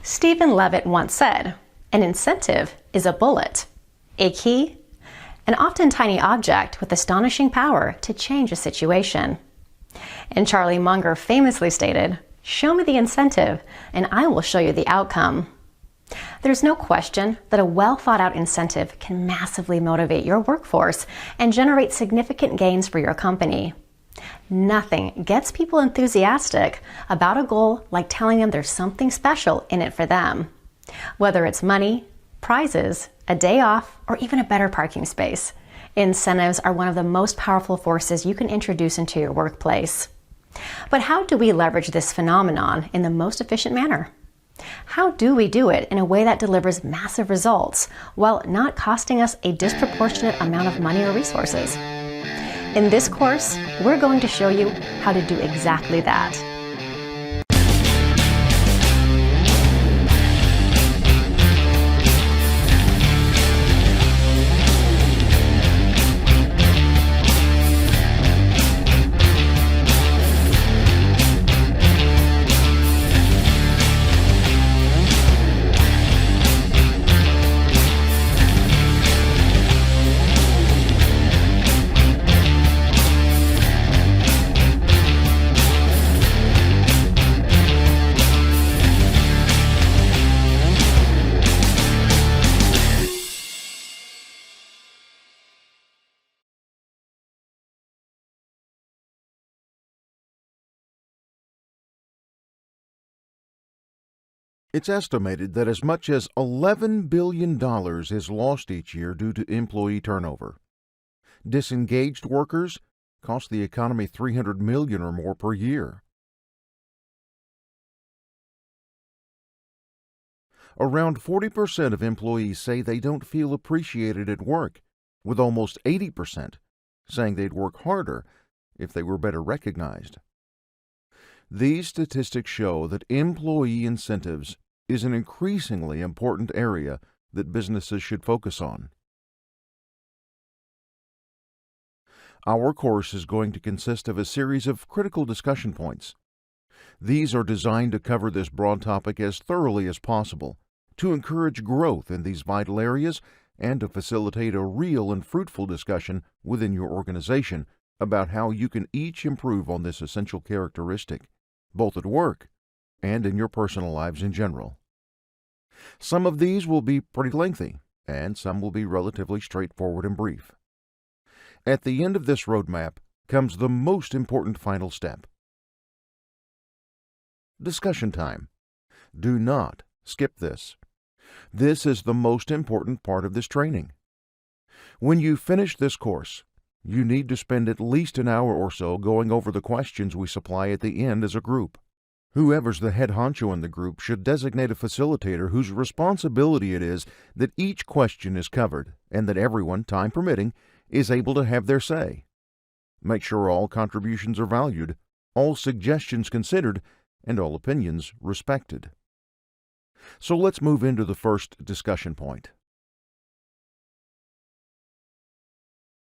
Stephen Levitt once said, "An incentive is a bullet, a key, an often tiny object with astonishing power to change a situation." And Charlie Munger famously stated, "Show me the incentive, and I will show you the outcome." There's no question that a well-thought-out incentive can massively motivate your workforce and generate significant gains for your company. Nothing gets people enthusiastic about a goal like telling them there's something special in it for them. Whether it's money, prizes, a day off, or even a better parking space, incentives are one of the most powerful forces you can introduce into your workplace. But how do we leverage this phenomenon in the most efficient manner? How do we do it in a way that delivers massive results while not costing us a disproportionate amount of money or resources? In this course, we're going to show you how to do exactly that. It's estimated that as much as $11 billion is lost each year due to employee turnover. Disengaged workers cost the economy $300 million or more per year. Around 40% of employees say they don't feel appreciated at work, with almost 80% saying they'd work harder if they were better recognized. These statistics show that employee incentives is an increasingly important area that businesses should focus on. Our course is going to consist of a series of critical discussion points. These are designed to cover this broad topic as thoroughly as possible, to encourage growth in these vital areas and to facilitate a real and fruitful discussion within your organization about how you can each improve on this essential characteristic, both at work and in your personal lives in general. Some of these will be pretty lengthy, and some will be relatively straightforward and brief. At the end of this roadmap comes the most important final step. Discussion time. Do not skip this. This is the most important part of this training. When you finish this course, you need to spend at least an hour or so going over the questions we supply at the end as a group. Whoever's the head honcho in the group should designate a facilitator whose responsibility it is that each question is covered and that everyone, time permitting, is able to have their say. Make sure all contributions are valued, all suggestions considered, and all opinions respected. So let's move into the first discussion point.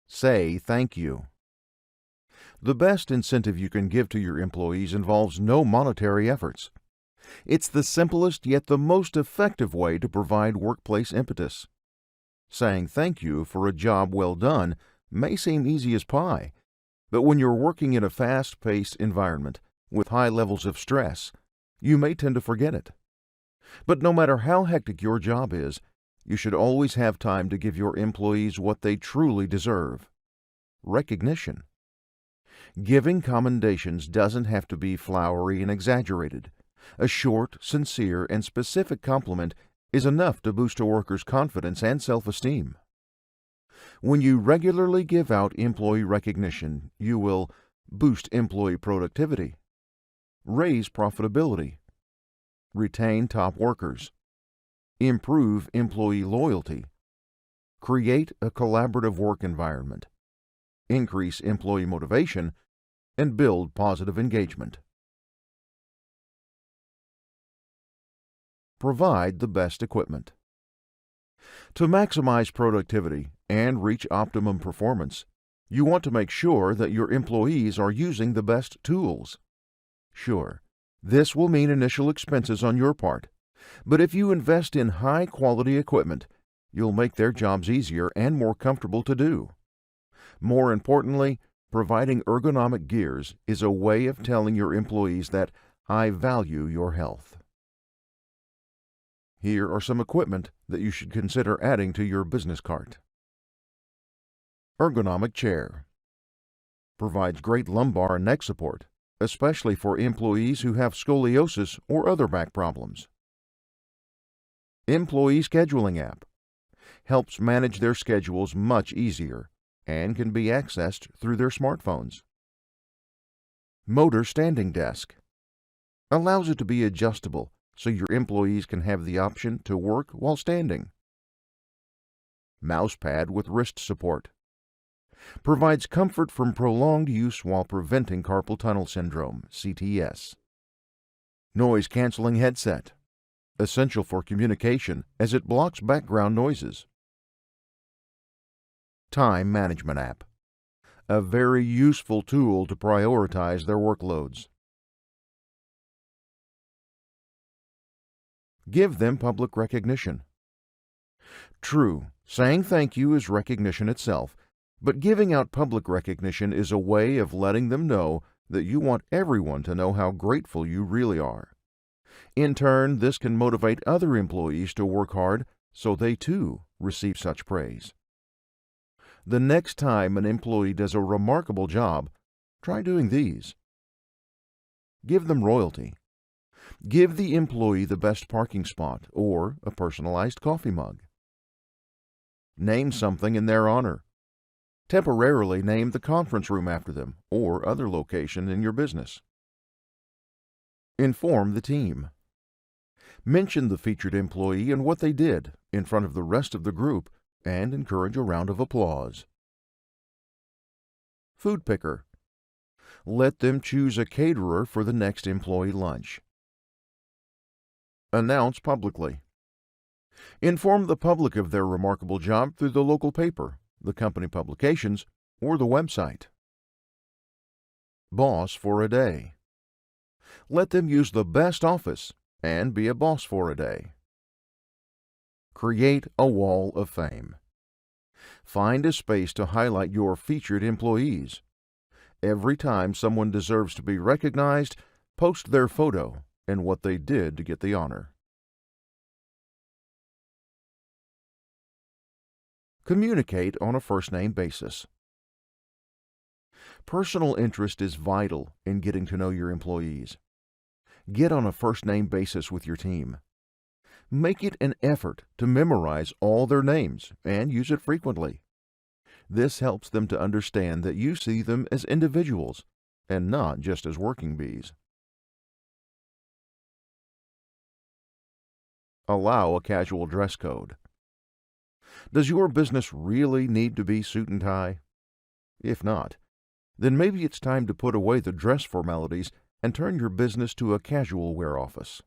Say thank you. The best incentive you can give to your employees involves no monetary efforts. It's the simplest yet the most effective way to provide workplace impetus. Saying thank you for a job well done may seem easy as pie, but when you're working in a fast-paced environment with high levels of stress, you may tend to forget it. But no matter how hectic your job is, you should always have time to give your employees what they truly deserve: recognition. Giving commendations doesn't have to be flowery and exaggerated. A short, sincere, and specific compliment is enough to boost a worker's confidence and self-esteem. When you regularly give out employee recognition, you will boost employee productivity, raise profitability, retain top workers, improve employee loyalty, create a collaborative work environment, increase employee motivation, and build positive engagement. Provide the best equipment. To maximize productivity and reach optimum performance, you want to make sure that your employees are using the best tools. Sure, this will mean initial expenses on your part, But if you invest in high-quality equipment, you'll make their jobs easier and more comfortable to do. More importantly, providing ergonomic gears is a way of telling your employees that I value your health. Here are some equipment that you should consider adding to your business cart. Ergonomic chair. Provides great lumbar and neck support, especially for employees who have scoliosis or other back problems. Employee scheduling app. Helps manage their schedules much easier and can be accessed through their smartphones. Motor standing desk. Allows it to be adjustable so your employees can have the option to work while standing. Mouse pad with wrist support. Provides comfort from prolonged use while preventing carpal tunnel syndrome, CTS. Noise canceling headset. Essential for communication as it blocks background noises. Time management app. A very useful tool to prioritize their workloads. Give them public recognition. True, saying thank you is recognition itself, but giving out public recognition is a way of letting them know that you want everyone to know how grateful you really are. In turn, this can motivate other employees to work hard so they too receive such praise. The next time an employee does a remarkable job, try doing these. Give them royalty. Give the employee the best parking spot or a personalized coffee mug. Name something in their honor. Temporarily name the conference room after them or other location in your business. Inform the team. Mention the featured employee and what they did in front of the rest of the group and encourage a round of applause. Food picker. Let them choose a caterer for the next employee lunch. Announce publicly. Inform the public of their remarkable job through the local paper, the company publications, or the website. Boss for a day. Let them use the best office and be a boss for a day. Create a wall of fame. Find a space to highlight your featured employees. Every time someone deserves to be recognized, post their photo and what they did to get the honor. Communicate on a first-name basis. Personal interest is vital in getting to know your employees. Get on a first-name basis with your team. Make it an effort to memorize all their names and use it frequently. This helps them to understand that you see them as individuals and not just as working bees. Allow a casual dress code. Does your business really need to be suit and tie? If not, then maybe it's time to put away the dress formalities and turn your business to a casual wear office.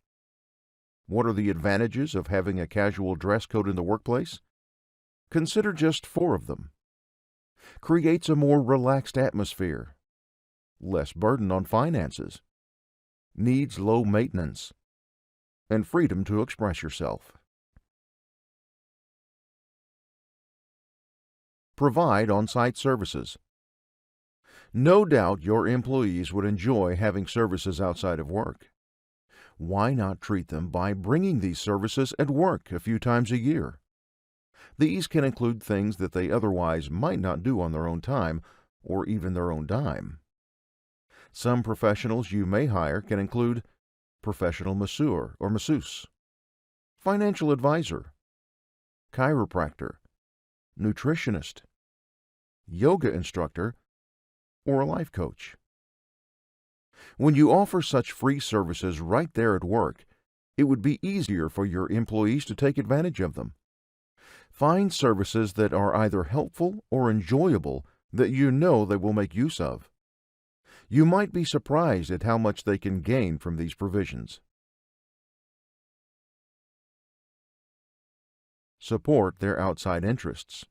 What are the advantages of having a casual dress code in the workplace? Consider just 4 of them. Creates a more relaxed atmosphere. Less burden on finances. Needs low maintenance. And freedom to express yourself. Provide on-site services. No doubt your employees would enjoy having services outside of work. Why not treat them by bringing these services at work a few times a year? These can include things that they otherwise might not do on their own time or even their own dime. Some professionals you may hire can include professional masseur or masseuse, financial advisor, chiropractor, nutritionist, yoga instructor, or a life coach. When you offer such free services right there at work, it would be easier for your employees to take advantage of them. Find services that are either helpful or enjoyable that you know they will make use of. You might be surprised at how much they can gain from these provisions. Support their outside interests.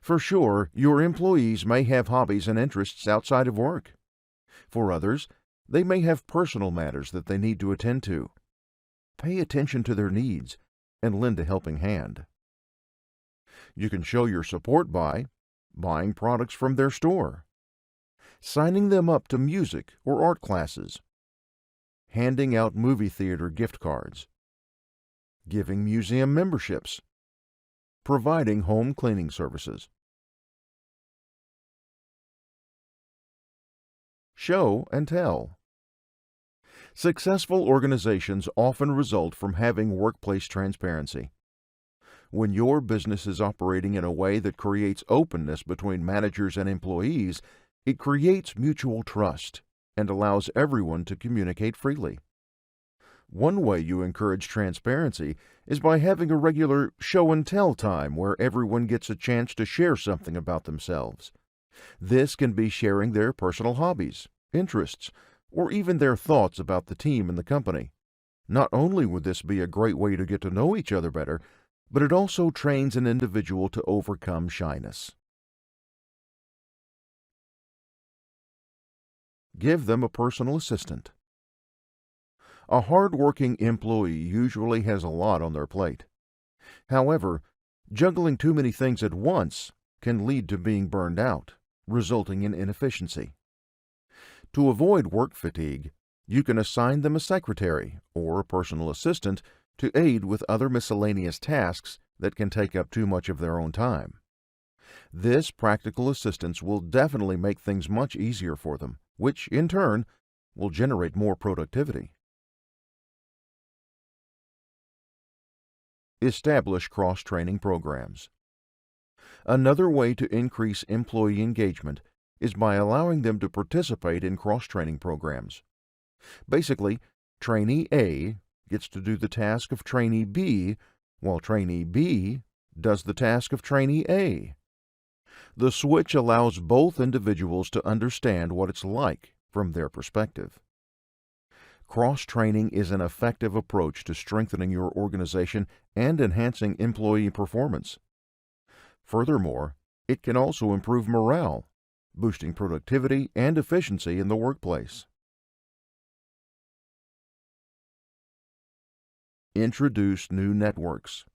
For sure, your employees may have hobbies and interests outside of work. For others, they may have personal matters that they need to attend to. pay attention to their needs, and lend a helping hand. You can show your support by buying products from their store, signing them up to music or art classes, handing out movie theater gift cards, giving museum memberships, providing home cleaning services. Show and tell. Successful organizations often result from having workplace transparency. When your business is operating in a way that creates openness between managers and employees, it creates mutual trust and allows everyone to communicate freely. One way you encourage transparency is by having a regular show and tell time where everyone gets a chance to share something about themselves. This can be sharing their personal hobbies, interests, or even their thoughts about the team and the company. Not only would this be a great way to get to know each other better, but it also trains an individual to overcome shyness. Give them a personal assistant. A hard-working employee usually has a lot on their plate. However, juggling too many things at once can lead to being burned out, resulting in inefficiency. To avoid work fatigue, you can assign them a secretary or a personal assistant to aid with other miscellaneous tasks that can take up too much of their own time. This practical assistance will definitely make things much easier for them, which, in turn, will generate more productivity. Establish cross-training programs. Another way to increase employee engagement is by allowing them to participate in cross-training programs. Basically, trainee A gets to do the task of trainee B, while trainee B does the task of trainee A. The switch allows both individuals to understand what it's like from their perspective. Cross-training is an effective approach to strengthening your organization and enhancing employee performance. Furthermore, it can also improve morale, boosting productivity and efficiency in the workplace. Introduce new networks.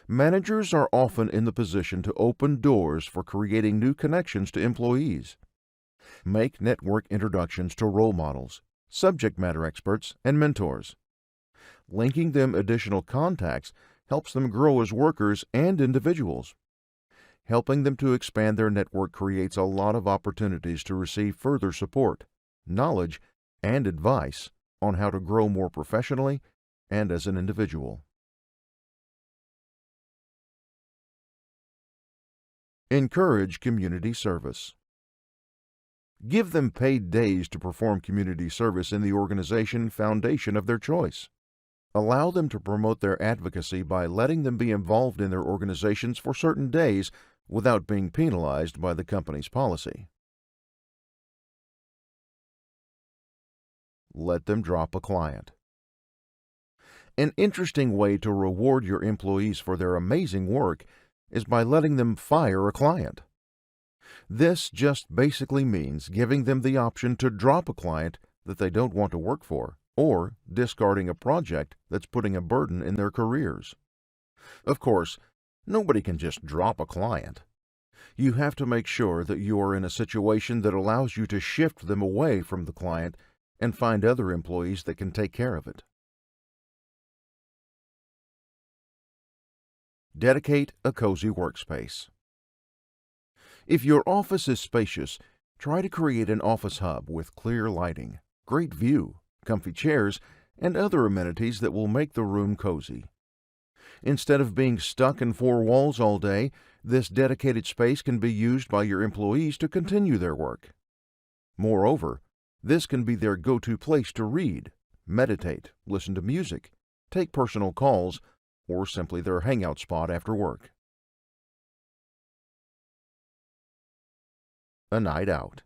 Managers are often in the position to open doors for creating new connections to employees. Make network introductions to role models, subject matter experts, and mentors. Linking them additional contacts helps them grow as workers and individuals. Helping them to expand their network creates a lot of opportunities to receive further support, knowledge, and advice on how to grow more professionally and as an individual. Encourage community service. Give them paid days to perform community service in the organization foundation of their choice. Allow them to promote their advocacy by letting them be involved in their organizations for certain days without being penalized by the company's policy. Let them drop a client. An interesting way to reward your employees for their amazing work is by letting them fire a client. This just basically means giving them the option to drop a client that they don't want to work for, or discarding a project that's putting a burden in their careers. Of course, nobody can just drop a client. You have to make sure that you are in a situation that allows you to shift them away from the client and find other employees that can take care of it. Dedicate a cozy workspace. If your office is spacious, try to create an office hub with clear lighting, great view, comfy chairs, and other amenities that will make the room cozy. Instead of being stuck in four walls all day, this dedicated space can be used by your employees to continue their work. Moreover, this can be their go-to place to read, meditate, listen to music, take personal calls, or simply their hangout spot after work. A night out.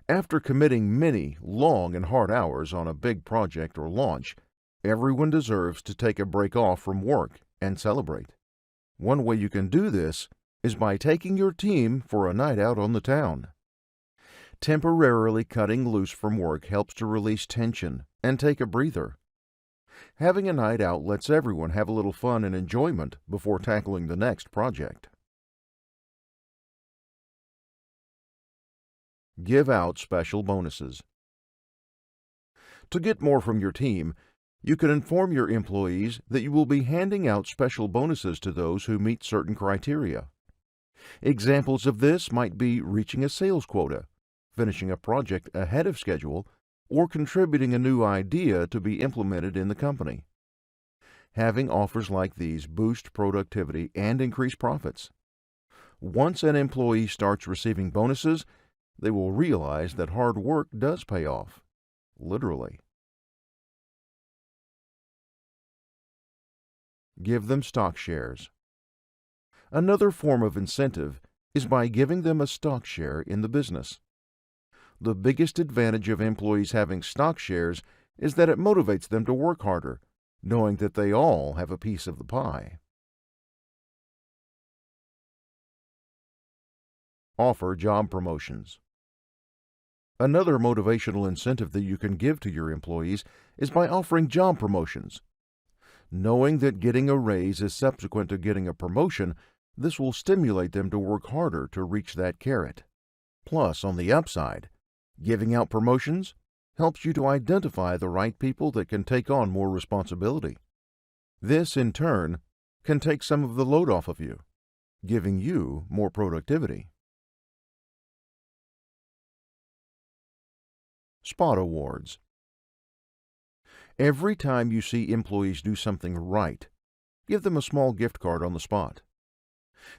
After committing many long and hard hours on a big project or launch, everyone deserves to take a break off from work and celebrate. One way you can do this is by taking your team for a night out on the town. Temporarily cutting loose from work helps to release tension and take a breather, Having a night out lets everyone have a little fun and enjoyment before tackling the next project. Give out special bonuses. To get more from your team, you can inform your employees that you will be handing out special bonuses to those who meet certain criteria. Examples of this might be reaching a sales quota, finishing a project ahead of schedule, or contributing a new idea to be implemented in the company. Having offers like these boost productivity and increase profits. Once an employee starts receiving bonuses, they will realize that hard work does pay off, literally. Give them stock shares. Another form of incentive is by giving them a stock share in the business. The biggest advantage of employees having stock shares is that it motivates them to work harder, knowing that they all have a piece of the pie. Offer job promotions. Another motivational incentive that you can give to your employees is by offering job promotions. Knowing that getting a raise is subsequent to getting a promotion, this will stimulate them to work harder to reach that carrot. Plus, on the upside, giving out promotions helps you to identify the right people that can take on more responsibility. This, in turn, can take some of the load off of you, giving you more productivity. Spot awards. Every time you see employees do something right, give them a small gift card on the spot.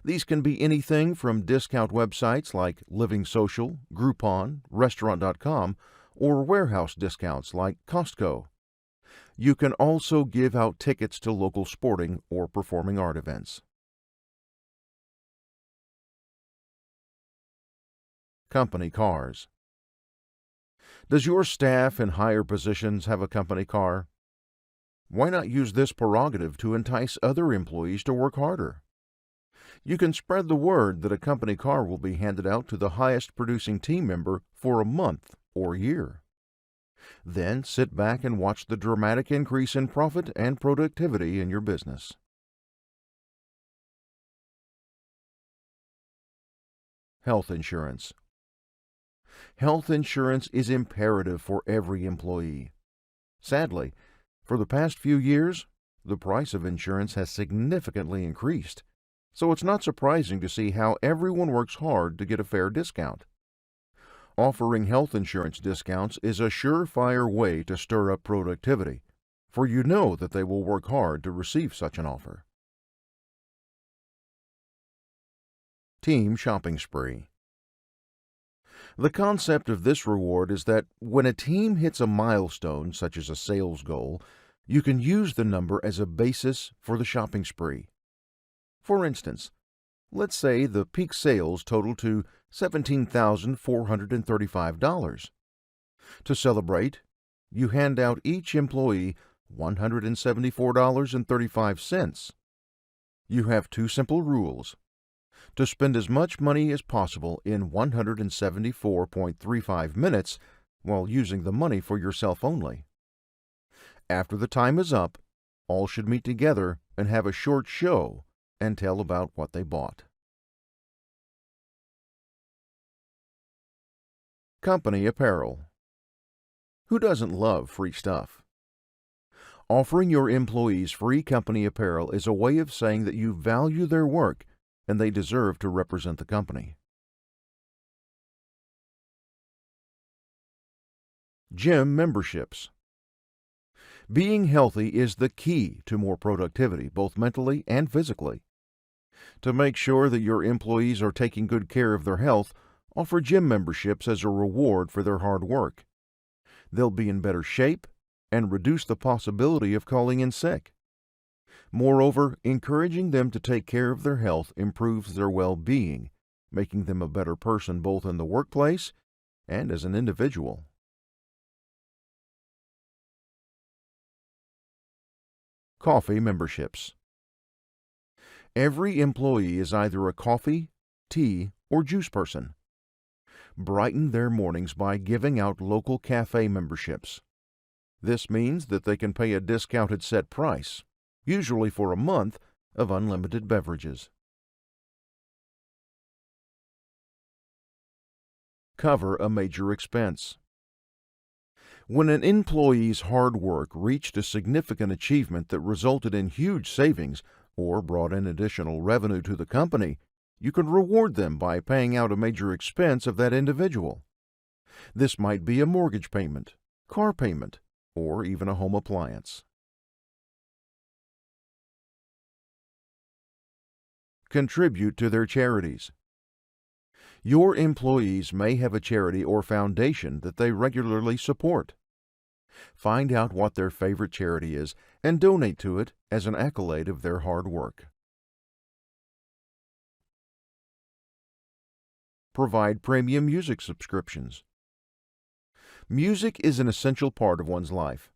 These can be anything from discount websites like Living Social, Groupon, Restaurant.com, or warehouse discounts like Costco. You can also give out tickets to local sporting or performing art events. Company cars. Does your staff in higher positions have a company car? Why not use this prerogative to entice other employees to work harder? You can spread the word that a company car will be handed out to the highest producing team member for a month or year. Then sit back and watch the dramatic increase in profit and productivity in your business. Health insurance. Health insurance is imperative for every employee. Sadly, for the past few years, the price of insurance has significantly increased, so it's not surprising to see how everyone works hard to get a fair discount. Offering health insurance discounts is a surefire way to stir up productivity, for you know that they will work hard to receive such an offer. Team shopping spree. The concept of this reward is that when a team hits a milestone, such as a sales goal, you can use the number as a basis for the shopping spree. For instance, let's say the peak sales total to $17,435. To celebrate, you hand out each employee $174.35. You have two simple rules: to spend as much money as possible in 174.35 minutes while using the money for yourself only. After the time is up, all should meet together and have a short show and tell about what they bought. Company apparel. Who doesn't love free stuff? Offering your employees free company apparel is a way of saying that you value their work and they deserve to represent the company. Gym memberships. Being healthy is the key to more productivity, both mentally and physically. To make sure that your employees are taking good care of their health, offer gym memberships as a reward for their hard work. They'll be in better shape and reduce the possibility of calling in sick. Moreover, encouraging them to take care of their health improves their well-being, making them a better person both in the workplace and as an individual. Coffee memberships. Every employee is either a coffee, tea, or juice person. Brighten their mornings by giving out local cafe memberships. This means that they can pay a discounted set price, usually for a month, of unlimited beverages. Cover a major expense. When an employee's hard work reached a significant achievement that resulted in huge savings or brought in additional revenue to the company, you can reward them by paying out a major expense of that individual. This might be a mortgage payment, car payment, or even a home appliance. Contribute to their charities. Your employees may have a charity or foundation that they regularly support. Find out what their favorite charity is and donate to it as an accolade of their hard work. Provide premium music subscriptions. Music is an essential part of one's life.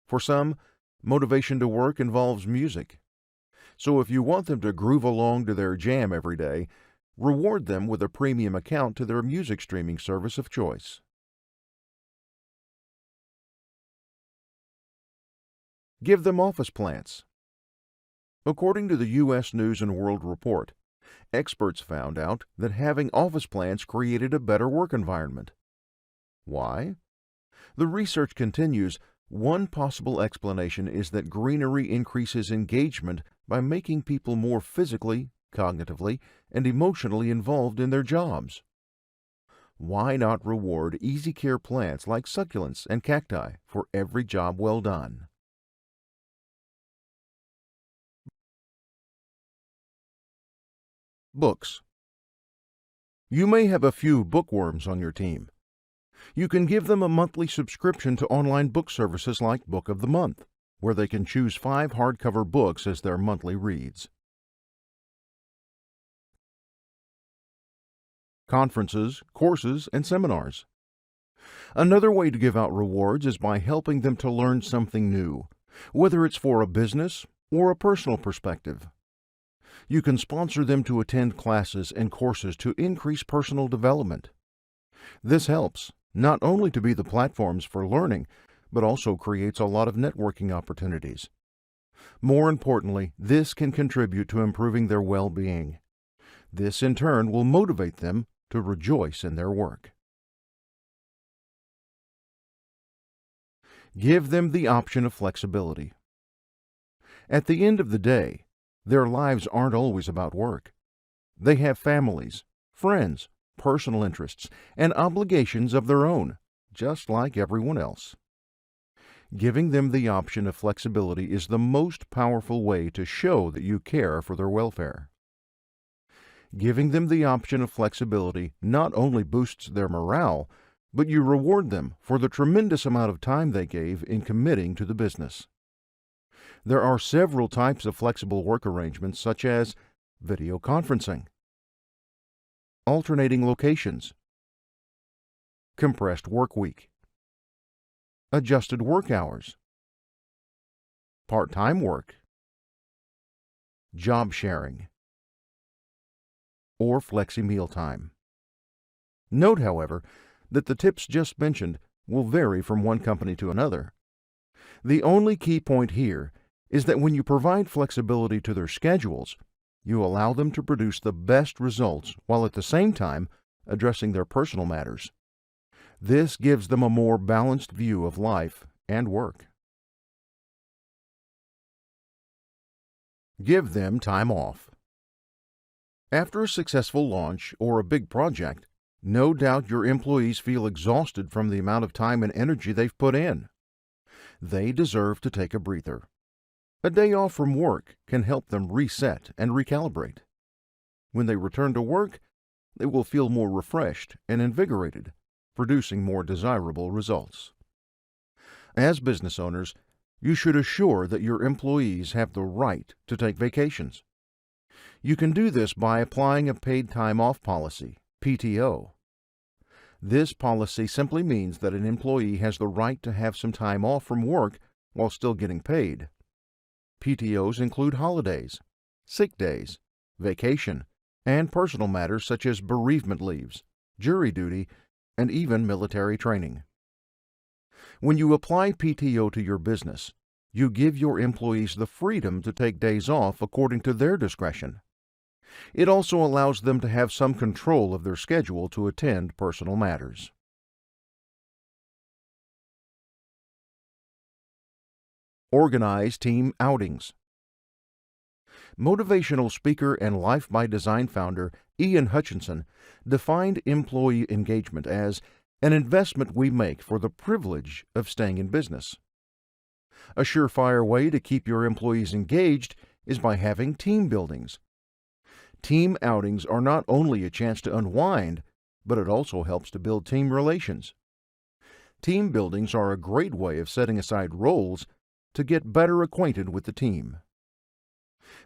For some, motivation to work involves music. So if you want them to groove along to their jam every day, reward them with a premium account to their music streaming service of choice. Give them office plants. According to the U.S. News & World Report, experts found out that having office plants created a better work environment. Why? The research continues. One possible explanation is that greenery increases engagement by making people more physically, cognitively, and emotionally involved in their jobs. Why not reward easy care plants like succulents and cacti for every job well done? Books. You may have a few bookworms on your team. You can give them a monthly subscription to online book services like Book of the Month, where they can choose 5 hardcover books as their monthly reads. Conferences, courses, and seminars. Another way to give out rewards is by helping them to learn something new, whether it's for a business or a personal perspective. You can sponsor them to attend classes and courses to increase personal development. This helps not only to be the platforms for learning, but also creates a lot of networking opportunities. More importantly, this can contribute to improving their well-being. This, in turn, will motivate them to rejoice in their work. Give them the option of flexibility. At the end of the day, their lives aren't always about work. They have families, friends, personal interests, and obligations of their own, just like everyone else. Giving them the option of flexibility is the most powerful way to show that you care for their welfare. Giving them the option of flexibility not only boosts their morale, but you reward them for the tremendous amount of time they gave in committing to the business. There are several types of flexible work arrangements, such as video conferencing, alternating locations, compressed work week, adjusted work hours, part-time work, job sharing, or flexi mealtime. Note, however, that the tips just mentioned will vary from one company to another. The only key point here is that when you provide flexibility to their schedules, you allow them to produce the best results while at the same time addressing their personal matters. This gives them a more balanced view of life and work. Give them time off. After a successful launch or a big project, no doubt your employees feel exhausted from the amount of time and energy they've put in. They deserve to take a breather. A day off from work can help them reset and recalibrate. When they return to work, they will feel more refreshed and invigorated, producing more desirable results. As business owners, you should assure that your employees have the right to take vacations. You can do this by applying a paid time off policy, PTO. This policy simply means that an employee has the right to have some time off from work while still getting paid. PTOs include holidays, sick days, vacation, and personal matters such as bereavement leaves, jury duty, and even military training. When you apply PTO to your business, you give your employees the freedom to take days off according to their discretion. It also allows them to have some control of their schedule to attend personal matters. Organize team outings. Motivational speaker and Life by Design founder Ian Hutchinson defined employee engagement as an investment we make for the privilege of staying in business. A surefire way to keep your employees engaged is by having team buildings. Team outings are not only a chance to unwind, but it also helps to build team relations. Team buildings are a great way of setting aside roles to get better acquainted with the team.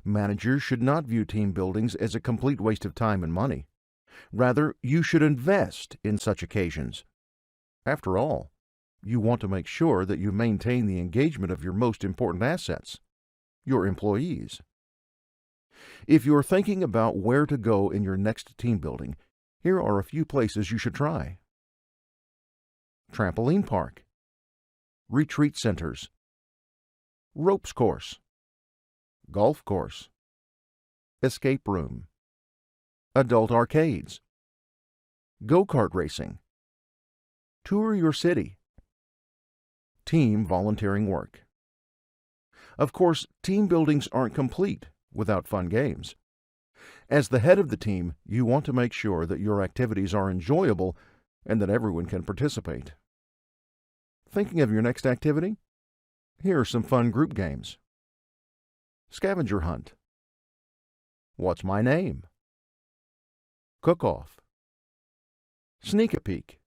Managers should not view team buildings as a complete waste of time and money. Rather, you should invest in such occasions. After all, you want to make sure that you maintain the engagement of your most important assets, your employees. If you're thinking about where to go in your next team building, here are a few places you should try. Trampoline park, retreat centers, ropes course, golf course, escape room, adult arcades, go-kart racing, tour your city, team volunteering work. Of course, team buildings aren't complete without fun games. As the head of the team, you want to make sure that your activities are enjoyable and that everyone can participate. Thinking of your next activity? Here are some fun group games. Scavenger hunt. What's my name? Cook-off. Sneak a peek.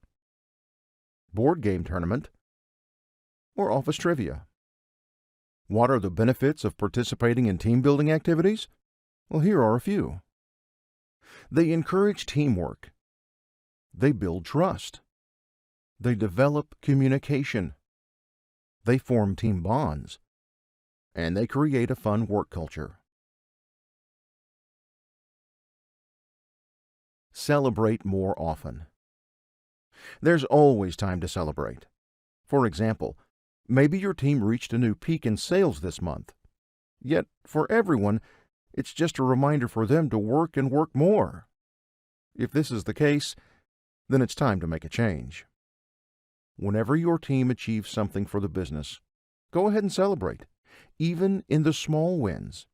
Board game tournament. Or office trivia. What are the benefits of participating in team-building activities? Well, here are a few. They encourage teamwork. They build trust. They develop communication. They form team bonds. And they create a fun work culture. Celebrate more often. There's always time to celebrate. For example, maybe your team reached a new peak in sales this month. Yet, for everyone, it's just a reminder for them to work and work more. If this is the case, then it's time to make a change. Whenever your team achieves something for the business, go ahead and celebrate, even in the small wins.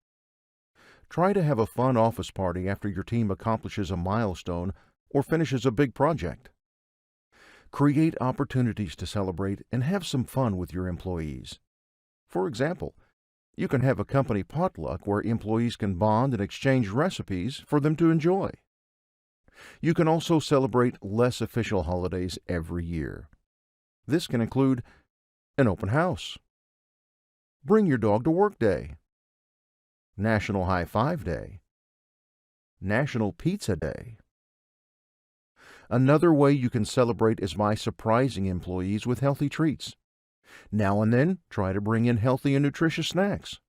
Try to have a fun office party after your team accomplishes a milestone or finishes a big project. Create opportunities to celebrate and have some fun with your employees. For example, you can have a company potluck where employees can bond and exchange recipes for them to enjoy. You can also celebrate less official holidays every year. This can include an open house, Bring Your Dog to Work Day, National High Five Day, National Pizza Day. Another way you can celebrate is by surprising employees with healthy treats. Now and then, try to bring in healthy and nutritious snacks.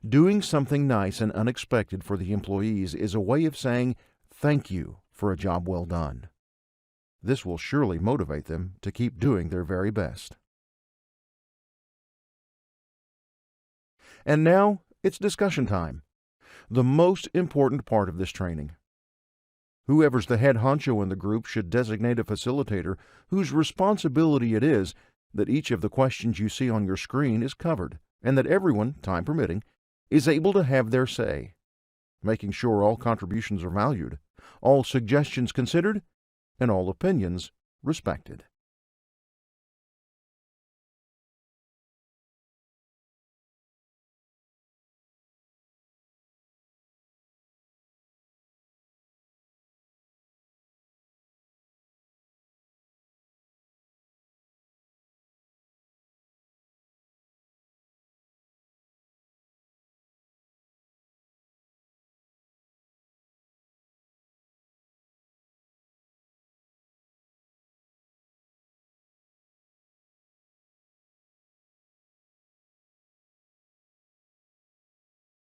Doing something nice and unexpected for the employees is a way of saying thank you for a job well done. This will surely motivate them to keep doing their very best. And now, it's discussion time, the most important part of this training. Whoever's the head honcho in the group should designate a facilitator whose responsibility it is that each of the questions you see on your screen is covered, and that everyone, time permitting, is able to have their say, making sure all contributions are valued, all suggestions considered, and all opinions respected.